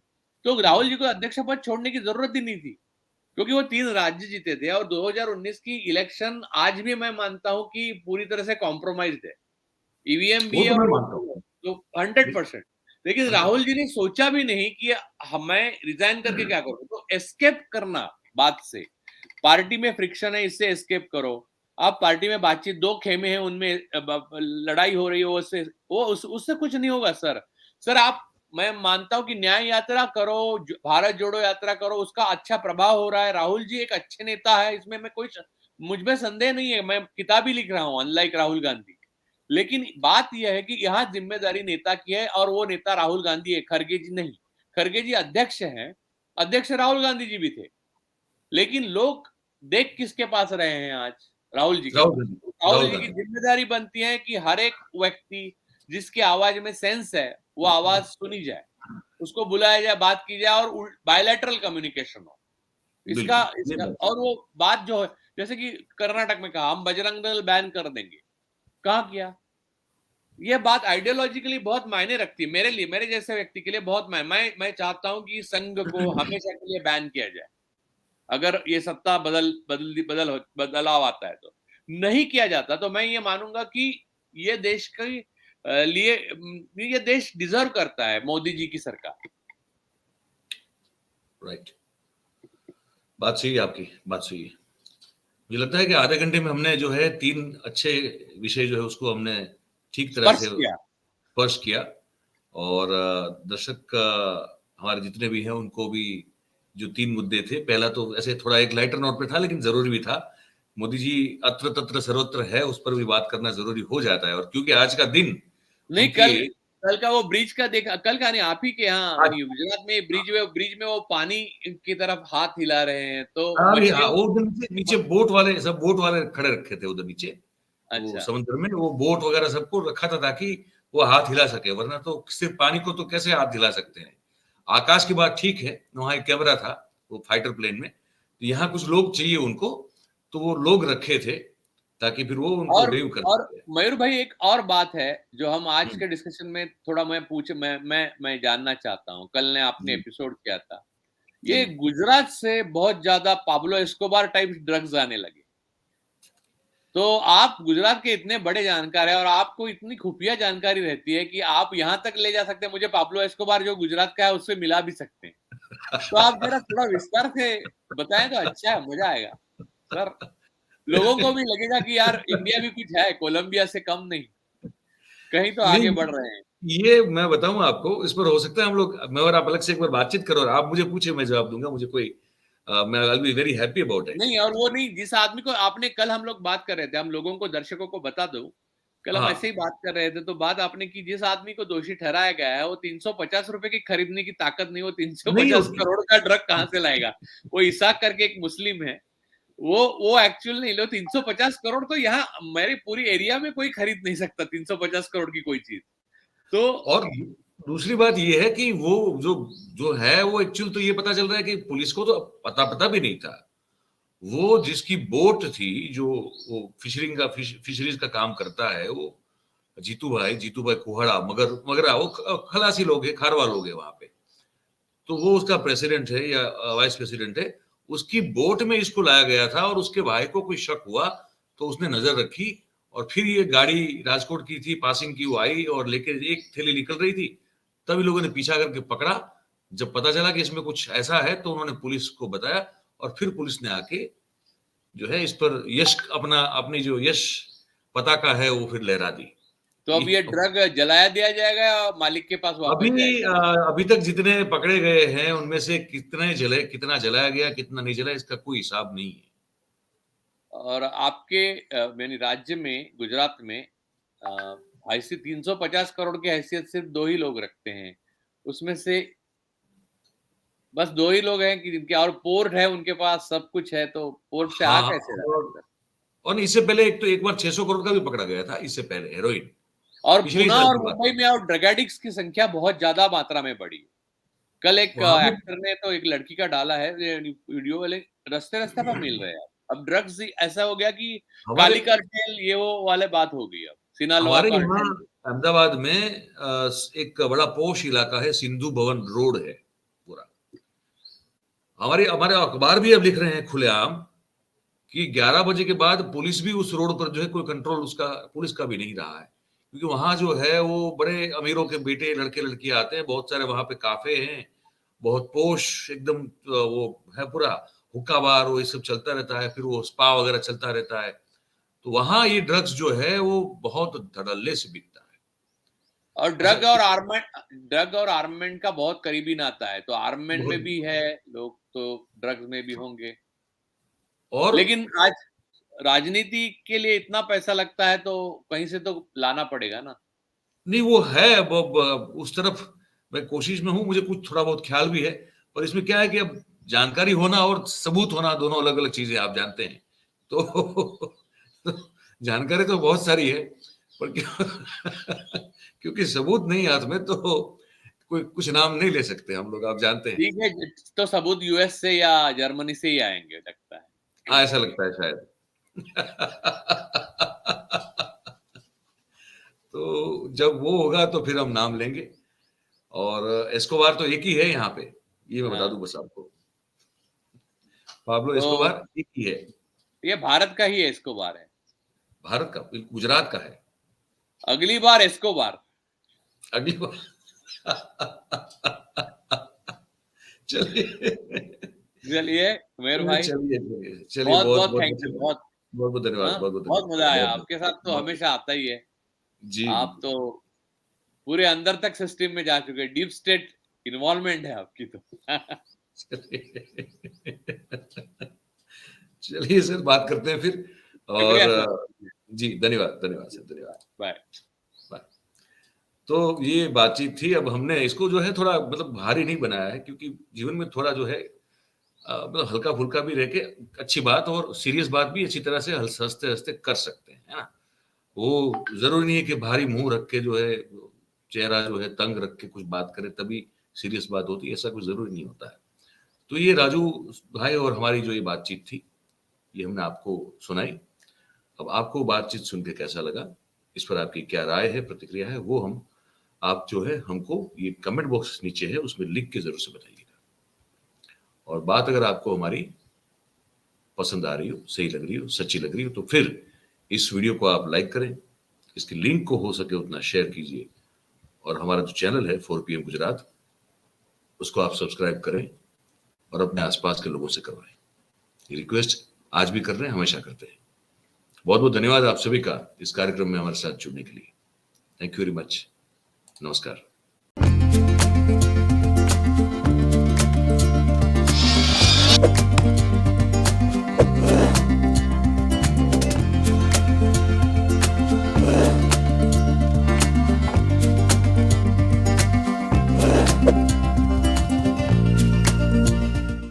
तो राहुल जी को अध्यक्ष पद छोड़ने की जरूरत ही नहीं थी, क्योंकि वो 3 राज्य जीते थे। और 2019 की इलेक्शन आज भी मैं मानता हूं कि पूरी तरह से कॉम्प्रोमाइज्ड है, ईवीएम भी वो है तो मैं और मानता हूँ। तो 100%। लेकिन 100। राहुल जी ने सोचा भी नहीं कि मैं रिजाइन करके क्या करूं, तो एस्केप करना बात से, पार्टी में फ्रिक्शन है इससे एस्केप करो। आप पार्टी में बातचीत, 2 खेमे हैं उनमें लड़ाई हो रही है, उससे कुछ नहीं होगा सर। सर आप, मैं मानता हूं कि न्याय यात्रा करो, भारत जोड़ो यात्रा करो, उसका अच्छा प्रभाव हो रहा है। राहुल जी एक अच्छे नेता है, इसमें मैं कोई, मुझमें संदेह नहीं है, मैं किताब ही लिख रहा हूं अनलाइक राहुल गांधी। लेकिन बात यह है कि यहाँ जिम्मेदारी नेता की है, और वो नेता राहुल गांधी है, खरगे जी नहीं। खरगे जी अध्यक्ष हैं, अध्यक्ष राहुल गांधी जी भी थे, लेकिन लोग देख किसके पास रहे हैं आज? राहुल जी के राहुल पास। गांधी। राहुल राहुल जी की गांधी। जिम्मेदारी बनती है कि हर एक व्यक्ति जिसकी आवाज में सेंस है, वो आवाज सुनी जाए, उसको बुलाया जाए, बात की जाए, और बायलैटरल कम्युनिकेशन हो। इसका बिल्कुल, ये इसका बात और वो बात जो है, जैसे कि कर्नाटक में कहा हम बजरंग दल बैन कर देंगे, कहा किया? ये बात आइडियोलॉजिकली बहुत मायने रखती है मेरे लिए, मेरे जैसे व्यक्ति के लिए बहुत मैं चाहता हूं कि संघ को हमेशा के लिए बैन किया जाए, अगर ये सत्ता बदलाव आता है तो। नहीं किया जाता तो मैं ये मानूंगा कि ये देश के लिए, ये देश डिजर्व करता है मोदी जी की सरकार। राइट। बात सही है आपकी, बात सही है। मुझे लगता है कि आधे घंटे में हमने जो है 3 अच्छे विषय जो है उसको हमने ठीक तरह स्पर्श से किया। स्पर्श किया। और दर्शक हमारे जितने भी हैं उनको भी जो 3 मुद्दे थे, पहला तो ऐसे थोड़ा एक लाइटर नोट पे था लेकिन जरूरी भी था। मोदी जी अत्र तत्र सर्वत्र है, उस पर भी बात करना जरूरी हो जाता है। और क्योंकि आज का दिन नहीं, उनकी कल कल का वो ब्रिज का देखा, कल का नहीं, आप ही के यहाँ आज गुजरात में ब्रिज में वो पानी की तरफ हाथ हिला रहे हैं, तो अभी हाँ, मछलियों। वो उधर नीचे नीचे बोट वाले सब बोट वाले खड़े रखे थे उधर नीचे, वो अच्छा। समुद्र में वो बोट वगैरह सबको रखा था ताकि वो हाथ हिला सके, वरना तो सिर्फ पानी को तो कैसे हाथ हिला सकते हैं। आकाश की बात ठीक है, वहां एक कैमरा था वो फाइटर प्लेन में, तो यहाँ कुछ लोग चाहिए उनको, तो वो लोग रखे थे ताकि फिर वो उनको और वेव कर और सके। मयूर भाई, एक और बात है जो हम आज हम्म, के डिस्कशन में थोड़ा मैं जानना चाहता हूँ। कल ने आपने जी एपिसोड किया था, जी। ये गुजरात से बहुत ज्यादा पाब्लो एस्कोबार टाइप ड्रग्स आने लगे। तो आप गुजरात के इतने बड़े जानकार हैं और आपको इतनी खुफिया जानकारी रहती है कि आप यहाँ तक ले जा सकते हैं, मुझे पाब्लो एस्कोबार जो गुजरात का है उससे मिला भी सकते हैं। तो आप जरा थोड़ा विस्तार से बताएं तो अच्छा है, मजा आएगा सर। लोगों को भी लगेगा कि यार इंडिया भी कुछ है, कोलंबिया से कम नहीं, कहीं तो आगे बढ़ नहीं, रहे हैं। ये मैं बताऊं आपको, इस पर हो सकता है हम लोग, मैं और आप अलग से एक बार बातचीत करो और आप मुझे पूछे, मैं जवाब दूंगा, मुझे कोई मैं I will be very happy about it. नहीं, और वो नहीं, जिस आदमी को आपने कल हम लोग बात कर रहे थे, हम लोगों को, दर्शकों को बता दो, कल हम ऐसे हाँ, ही बात कर रहे थे, तो बात आपने की, जिस आदमी को दोषी ठहराया गया है वो 350 रुपए की खरीदने की ताकत नहीं, वो नहीं 350 होगी। करोड़ का ड्रग कहां से लाएगा? वो इसाक करके एक मुस्लिम है, वो एक्चुअल नहीं लो, 350 करोड़ तो यहाँ मेरे पूरी एरिया में कोई खरीद नहीं सकता, 350 करोड़ की कोई चीज। तो और दूसरी बात ये है कि वो जो जो है वो एक्चुअल तो ये पता चल रहा है कि पुलिस को तो पता भी नहीं था। वो जिसकी बोट थी, जो वो फिशरीज का काम करता है, वो जीतू भाई कुहड़ा, मगर वो खलासी लोग है, खारवा लोग है वहां पे। तो वो उसका प्रेसिडेंट है या वाइस प्रेसिडेंट है। उसकी बोट में इसको लाया गया था और उसके भाई को कोई शक हुआ तो उसने नजर रखी, और फिर ये गाड़ी राजकोट की थी, पासिंग की, वो आई और लेके एक थैली निकल रही थी। तभी लोगों ने पीछा करके पकड़ा। जब पता चला कि इसमें कुछ ऐसा है तो उन्होंने पुलिस को बताया, और फिर पुलिस ने आके जो है इस पर अपनी जो यश पताका है वो फिर लहरा दी। तो अब ये ड्रग जलाया दिया जाएगा या मालिक के पास वापस जाएगा? अभी तक जितने पकड़े गए हैं उनमें से कितना जलाया गया, कितना नहीं जलाया, इसका कोई हिसाब नहीं है। और आपके यानी राज्य में, गुजरात में, ऐसे 350 करोड़ की हैसियत सिर्फ 2 ही लोग रखते हैं, उसमें से बस 2 ही लोग हैं कि जिनके, और पोर्ट है उनके पास, सब कुछ है, तो पोर्ट से आ हाँ, कैसे रहा है सर? और इससे पहले एक बार 600 करोड़ का भी पकड़ा गया था, इससे पहले हेरोइन, और पिछले पुणे साल और की बात। मुंबई में और ड्रग एडिक्ट्स की संख्या बहुत ज्यादा मात्रा में बढ़ी। कल एक वहां भी एक्टर ने तो एक लड़की का डाला है वीडियो, वाले रास्ते पर मिल रहे हैं। अब ड्रग्स ऐसा हो गया कि हमारे काली कार्टेल, ये वो वाले बात हो गई, अब सिनालोआ हमारे यहाँ कार्टेल। अहमदाबाद में एक बड़ा पोश इलाका है, सिंधु भवन रोड है पूरा। हमारे हमारे अखबार भी अब लिख रहे हैं खुलेआम कि 11 बजे के बाद पुलिस भी उस रोड पर जो है कोई कंट्रोल उसका पुलिस का भी नहीं रहा है, क्योंकि वहां जो है वो बड़े अमीरों के बेटे लड़के लड़कियां आते हैं, बहुत सारे वहां पे काफे हैं, बहुत पोश एकदम, वो है पूरा हुक्का बार, वो ये सब चलता रहता है, फिर वो स्पा वगैरह चलता रहता है। तो वहां ये ड्रग्स जो है वो बहुत धड़ल्ले से बिकता है। और अच्छा, ड्रग और आर्ममेंट का बहुत करीबी नाता है, तो आर्ममेंट में बहुत। भी है लोग, तो ड्रग्स में भी होंगे। और लेकिन आज राजनीति के लिए इतना पैसा लगता है, तो कहीं से तो लाना पड़ेगा ना। नहीं, वो है उस तरफ मैं कोशिश में हूं, मुझे कुछ थोड़ा बहुत ख्याल भी है। पर इसमें क्या है कि अब जानकारी होना और सबूत होना दोनों अलग अलग चीजें, आप जानते हैं। तो, तो जानकारी तो बहुत सारी है, पर क्योंकि सबूत नहीं हाथ में, तो कोई कुछ नाम नहीं ले सकते हम लोग, आप जानते हैं। ठीक है, तो सबूत यूएस से या जर्मनी से ही आएंगे लगता है। हाँ, ऐसा लगता है शायद। तो जब वो होगा तो फिर हम नाम लेंगे। और एस्कोबार तो एक ही है यहाँ पे, ये मैं बता हाँ, दूं बस आपको। पाब्लो तो एस्कोबार एक ही है। ये भारत का ही एस्कोबार है। भारत का, गुजरात का है। अगली बार एस्कोबार। अगली बार। चलिए, चलिए मेहर भाई, चलिए, बहुत बहुत बहुत बहुत थैंक यू, धन्यवाद। बहुत। बहुत बहुत धन्यवाद, हाँ, बहुत बहुत बहुत धन्यवाद, मजा आया बहुत आपके साथ, तो बहुत। हमेशा आता ही है। जी आप बिल्कुल। तो पूरे अंदर तक सिस्टम में जा चुके, डीप स्टेट इन्वॉल्वमेंट है आपकी तो। चलिए सर, बात करते हैं फिर। और शुक्रिया सर। जी, धन्यवाद, धन्यवाद सर, धन्यवाद। बाय। बाय। तो ये बातचीत थी। अब हमने इसको जो है थोड़ा मतलब भारी नहीं बनाया है, क्योंकि जीवन में थोड़ा जो है मतलब हल्का फुल्का भी रह के अच्छी बात और सीरियस बात भी अच्छी तरह से हंसते हंसते कर सकते हैं, है ना। वो जरूरी नहीं है कि भारी मुंह रख के जो है, चेहरा जो है तंग रख के कुछ बात करे तभी सीरियस बात होती है, ऐसा कुछ जरूरी नहीं होता है। तो ये राजू भाई और हमारी जो ये बातचीत थी, ये हमने आपको सुनाई। अब आपको बातचीत सुन के कैसा लगा, इस पर आपकी क्या राय है, प्रतिक्रिया है, वो हम आप जो है हमको ये कमेंट बॉक्स नीचे है उसमें लिख के जरूर से बताइएगा। और बात अगर आपको हमारी पसंद आ रही हो, सही लग रही हो, सच्ची लग रही हो, तो फिर इस वीडियो को आप लाइक करें, इसकी लिंक को हो सके उतना शेयर कीजिए, और हमारा जो चैनल है 4PM गुजरात, उसको आप सब्सक्राइब करें और अपने आसपास के लोगों से करवाएं। ये रिक्वेस्ट आज भी कर रहे हैं, हमेशा करते हैं। बहुत बहुत धन्यवाद आप सभी का इस कार्यक्रम में हमारे साथ जुड़ने के लिए। Thank you very much. नमस्कार।